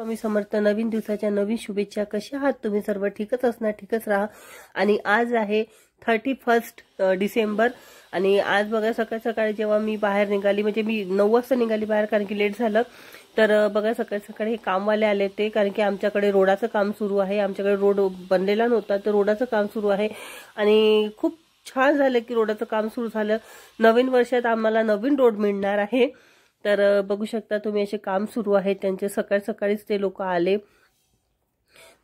स्वामी समर्थ. नवीन दिवसाच्या नवीन शुभेच्छा. कशा आहात तुम्ही सर्व? ठीकच असणार, ठीकच राहा. आणि आज आहे 31 डिसेंबर आणि आज बघा सकाळ सकाळी जेव्हा मी बाहेर निघाली, म्हणजे मी 9 वाजता निघाली बाहेर कारण की लेट झालं. तर बघा सकाळ सकाळी हे कामवाले आले ते, कारण की आमच्याकडे रोडाचं काम सुरू आहे. आमच्याकडे रोड बनलेला नव्हता तर रोडाचं काम सुरू आहे आणि खूप छान झालं की रोडाचं काम सुरू झालं. नवीन वर्षात आम्हाला नवीन रोड मिळणार आहे. तर बघू शकता तुम्ही असे काम सुरू आहे त्यांचे. सकाळ सकाळीच ते लोक आले,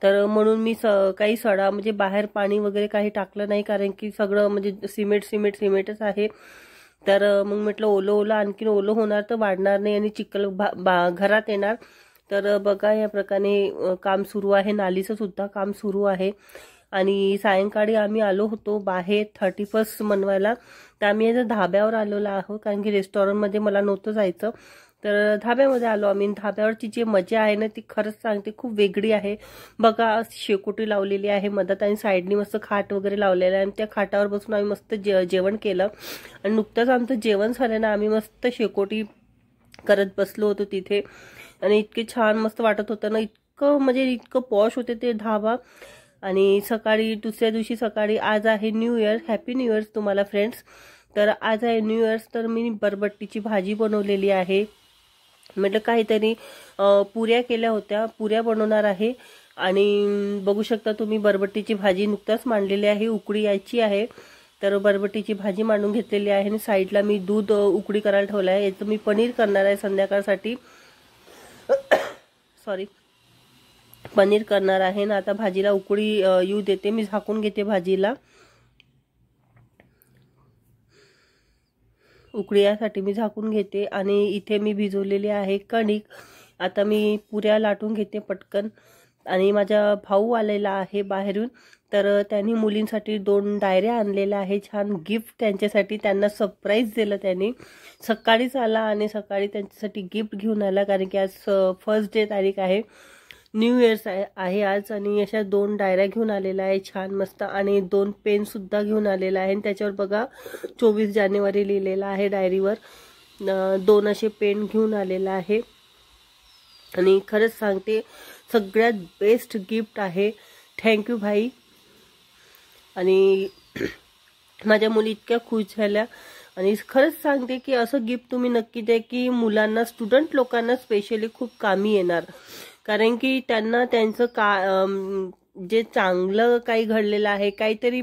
तर म्हणून मी काही सडा म्हणजे बाहेर पाणी वगैरे काही टाकलं नाही, कारण की सगळं म्हणजे सिमेंटच आहे. तर मग म्हटलं ओलं आणखीन ओलं होणार तर वाढणार नाही आणि चिखल घरात येणार. तर बघा या प्रकारे काम सुरू आहे. नालीचं सुद्धा काम सुरू आहे. आणि सायंकाळी आम्ही आलो होतो बाहेर 31 मनवायला. तर आम्ही याच्या धाब्यावर आलेलो आहोत, कारण की रेस्टॉरंटमध्ये मला नव्हतं जायचं. तर धाब्यामध्ये आलो आम्ही. धाब्यावरची जी मजा आहे ना ती खरंच सांगते खूप वेगळी आहे. बघा शेकोटी लावलेली आहे मधात आणि साईडनी मस्त खाट वगैरे लावलेला आहे आणि त्या खाटावर बसून आम्ही मस्त जेवण केलं. आणि नुकतंच आमचं जेवण झालं ना, आम्ही मस्त शेकोटी करत बसलो होतो तिथे आणि इतके छान मस्त वाटत होतं ना. इतकं पॉश होते ते धाबा. आणि सकाळी दुसऱ्या दिवशी सकाळी आज आहे new year. Happy new years तुम्हाला फ्रेंड्स. तर आज आहे न्यू इयर्स, तर मी बरबट्टीची भाजी बनवलेली आहे. म्हटलं काहीतरी पुऱ्या केल्या होत्या, पुऱ्या बनवणार आहे. आणि बघू शकता तुम्ही बरबट्टीची भाजी नुकताच मांडलेली आहे, उकळी यायची आहे. तर बरबट्टीची भाजी मांडून घेतलेली आहे आणि साईडला मी दूध उकळी करायला ठेवलं आहे. याचं मी पनीर करणार आहे संध्याकाळसाठी. सॉरी, पनीर करणार आहे ना. आता भाजीला उकळी येऊ देते, मी झाकून घेते भाजीला. उकळी यासाठी मी झाकून घेते. आणि इथे मी भिजवलेली आहे कणिक. आता मी पुऱ्या लाटून घेते पटकन. आणि माझा भाऊ आलेला आहे बाहेरून, तर त्यांनी मुलींसाठी 2 डायऱ्या आणलेल्या आहे, छान गिफ्ट त्यांच्यासाठी. त्यांना सरप्राईज दिलं त्यांनी. सकाळीच आला आणि सकाळी त्यांच्यासाठी गिफ्ट घेऊन आला, कारण की आज फर्स्ट डे तारीख आहे, न्यू इयर्स आहे आज. आणि अशा 2 डायऱ्या घेऊन आलेल्या आहे छान मस्त. आणि 2 पेन सुद्धा घेऊन आलेला आहे. आणि त्याच्यावर बघा 24 जानेवारी लिहिलेला आहे डायरीवर. 2 असे पेन घेऊन आलेला आहे. आणि खरंच सांगते सगळ्यात बेस्ट गिफ्ट आहे. थँक्यू भाई. आणि माझ्या मुली इतक्या खुश झाल्या. आणि खरंच सांगते की असं गिफ्ट तुम्ही नक्की द्या की मुलांना, स्टुडंट लोकांना स्पेशली खूप कामी येणार. कारण की त्यांना त्यांचं जे चांगलं काही घडलेलं आहे, काहीतरी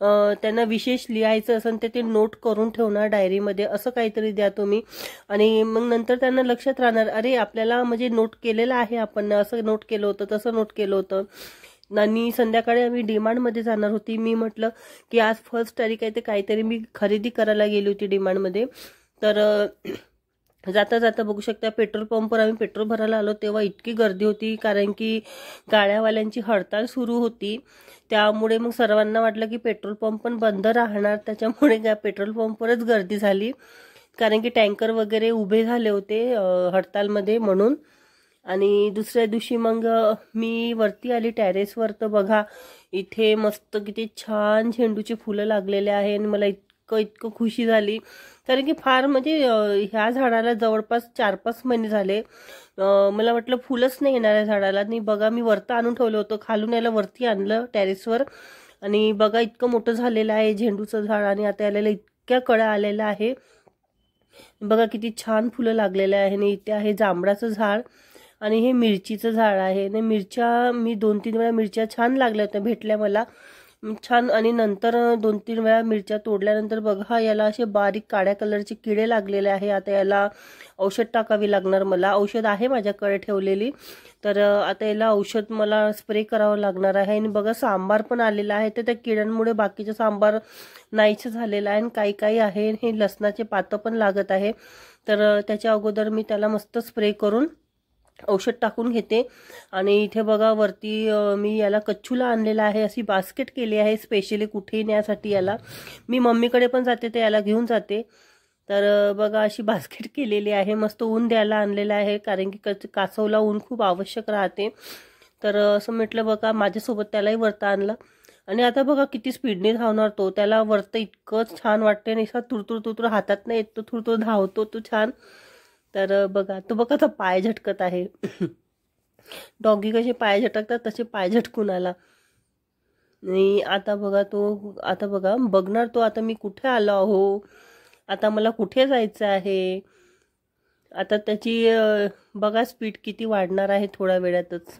त्यांना विशेष लिहायचं असेल तर ते नोट करून ठेवणार डायरीमध्ये. असं काहीतरी द्या तुम्ही. आणि मग नंतर त्यांना लक्षात राहणार, अरे आपल्याला म्हणजे नोट केलेलं आहे, आपण असं नोट केलं होतं, तसं नोट केलं होतं. आणि संध्याकाळी आम्ही डीमार्टमध्ये जाणार होती. मी म्हटलं की आज फर्स्ट तारीख आहे, ते काहीतरी मी खरेदी करायला गेली होती डीमार्टमध्ये. तर जाता जाता बघू शकता पेट्रोल पंपवर आम्ही पेट्रोल भरायला आलो तेव्हा इतकी गर्दी होती, कारण की गाड्यावाल्यांची हडताळ सुरू होती. त्यामुळे मग सर्वांना वाटलं की पेट्रोल पंप पण बंद राहणार, त्याच्यामुळे पेट्रोल पंपवरच गर्दी झाली, कारण की टँकर वगैरे उभे झाले होते हडतालमध्ये म्हणून. आणि दुसऱ्या दिवशी मग मी वरती आली टेरेसवर. तर बघा इथे मस्त किती छान झेंडूची फुलं लागलेले आहे. आणि मला इतकं खुशी झाली, कारण की फार म्हणजे ह्या झाडाला जवळपास 4-5 महिने झाले. मला वाटलं फुलंच नाही येणार आहे झाडाला. आणि बघा मी वरती आणून ठेवलं होतं, खालून याला वरती आणलं टेरेसवर. आणि बघा इतकं मोठं झालेलं आहे झेंडूचं झाड. आणि आता याला इतक्या कळ्या आलेल्या आहे. बघा किती छान फुलं लागलेले आहे. आणि इथे आहे जांभळाचं झाड आणि हे मिरचीचं झाड आहे. आणि मिरच्या मी 2-3 वेळा मिरच्या छान लागल्या होत्या, भेटल्या मला छान. आणि नंतर 2-3 वेळा मिरच्या तोडल्यानंतर बघा याला असे बारीक काळ्या कलरचे किडे लागलेले आहे. आता याला औषध टाकावी लागणार मला. औषध आहे माझ्याकडे ठेवलेली, तर आता याला औषध मला स्प्रे करावं लागणार आहे. आणि बघा सांबार पण आलेला आहे, तर त्या किड्यांमुळे बाकीचं सांबार नाहीच झालेलं आहे. आणि काही आहे हे लसणाचे पातं पण लागत आहे. तर त्याच्या अगोदर मी त्याला मस्त स्प्रे करून औषध टाकून घेते. आणि इथे बघा वरती मी याला कच्छूला आणलेला आहे, अशी बास्केट केली आहे स्पेशली कुठेही नेण्यासाठी. याला मी मम्मीकडे पण जाते तर याला घेऊन जाते. तर बघा अशी बास्केट केलेली आहे. मस्त ऊन द्यायला आणलेलं आहे, कारण की कासवला ऊन खूप आवश्यक राहते. तर असं म्हटलं बघा माझ्यासोबत त्यालाही वरता आणलं. आणि आता बघा किती स्पीडने धावणार तो. त्याला वरतं इतकंच छान वाटते. आणि तुरतुर हातात नाही येत, तो तुरतुर धावतो तो छान. तर बघा तो बघा तो पाय झटकत आहे. डॉगी कसे पाय झटकतात तसे पाय झटकून आला. आणि आता बघा बघणार तो आता मी कुठे आलो आहो, आता मला कुठे जायचं आहे. आता त्याची बघा स्पीड किती वाढणार आहे थोड्या वेळातच.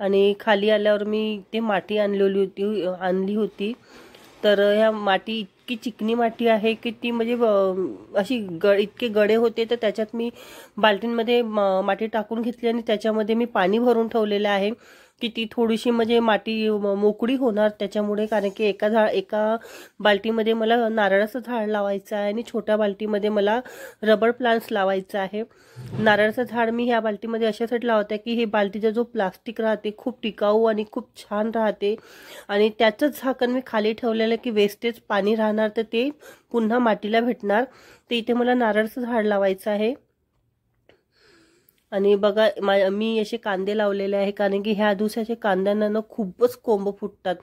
आणि खाली आल्यावर मी ते माती आणली होती. तर ह्या माती इतकी चिकनी माती आहे की ती म्हणजे अशी इतके गडे होते, तर त्याच्यात मी बाल्टींमध्ये माती टाकून घेतली आणि त्याच्यामध्ये मी पाणी भरून ठेवलेलं आहे की ती थोडीशी म्हणजे माती मोकळी होणार त्याच्यामुळे. कारण की एका बाल्टीमध्ये मला नारळाचं झाड लावायचं आहे आणि छोट्या बाल्टीमध्ये मला रबर प्लांट्स लावायचं आहे. नारळाचं झाड मी ह्या बाल्टीमध्ये अशासाठी लावते की हे बाल्टीचा जो प्लास्टिक राहते खूप टिकाऊ आणि खूप छान राहते. आणि त्याचंच झाकण मी खाली ठेवलेलं की वेस्टेज पाणी राहणार तर ते पुन्हा मातीला भेटणार. तर इथे मला नारळाचं झाड लावायचं आहे. आणि बघा मी असे कांदे लावलेले आहे, कारण की ह्या दिवसाच्या कांद्यांना ना खूपच कोंब फुटतात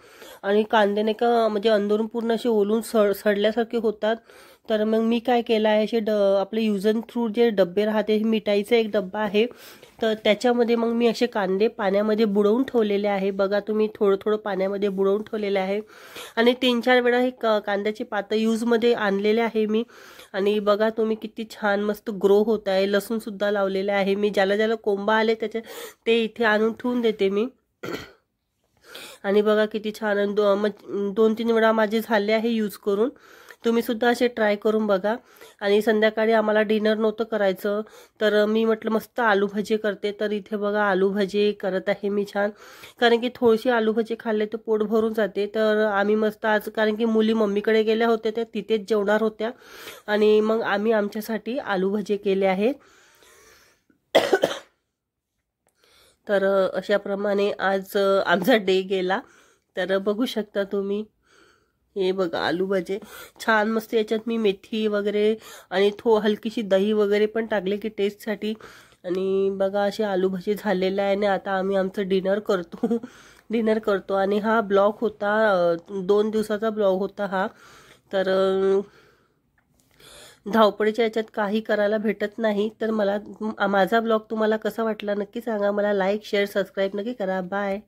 आणि कांदे नाही का म्हणजे अंदरून पूर्ण असे ओलून सडल्यासारखे होतात. तर मग मी काय केलं आहे, असे आपले यूज अँड थ्रू जे डब्बे राहते, मिठाईचा एक डब्बा आहे, तर त्याच्यामध्ये मग मी असे कांदे पाण्यामध्ये बुडवून ठेवलेले आहे. बघा तुम्ही थोडं थोडं पाण्यामध्ये बुडवून ठेवलेले आहे. आणि 3-4 वेळा हे कांद्याची पातं यूजमध्ये आणलेले आहे मी. आणि बघा तुम्ही किती छान मस्त ग्रो होत आहे. लसूण सुद्धा लावलेले आहे मी. ज्याला ज्याला कोंबा आले ते इथे आणून ठेवून देते मी. आणि बघा किती छान 2-3 वेळा माझे झाले आहे यूज करून. तुम्ही सुद्धा असे ट्राय करून बघा. आणि संध्याकाळी आम्हाला डिनर नव्हतं करायचं, तर मी म्हटलं मस्त आलू भजी करते. तर इथे बघा आलू भजी करत आहे मी छान, कारण की थोडीशी आलू भजी खाल्ले तर पोट भरून जाते. तर आम्ही मस्त आज, कारण की मुली मम्मीकडे गेल्या होत्या त्या तिथेच जेवणार होत्या, आणि मग आम्ही आमच्यासाठी आलू भजी केले आहेत. तर अशाप्रमाणे आज आमचा डे गेला. तर बघू शकता तुम्ही, हे बघा आलू भजे छान मस्त. याच्यात मी मेथी वगैरे आणि हलकीशी दही वगैरे पण टाकले की टेस्टसाठी. आणि बघा असे आलू भजे झालेले आहे. आणि आता आम्ही आमचं डिनर करतो. आणि हा ब्लॉग होता 2 दिवसाचा ब्लॉग होता हा. तर धावपळीच्या याच्यात काही करायला भेटत नाही. तर माझा ब्लॉग तुम्हाला कसा वाटला नक्की सांगा मला. लाईक शेअर सबस्क्राईब नक्की करा. बाय.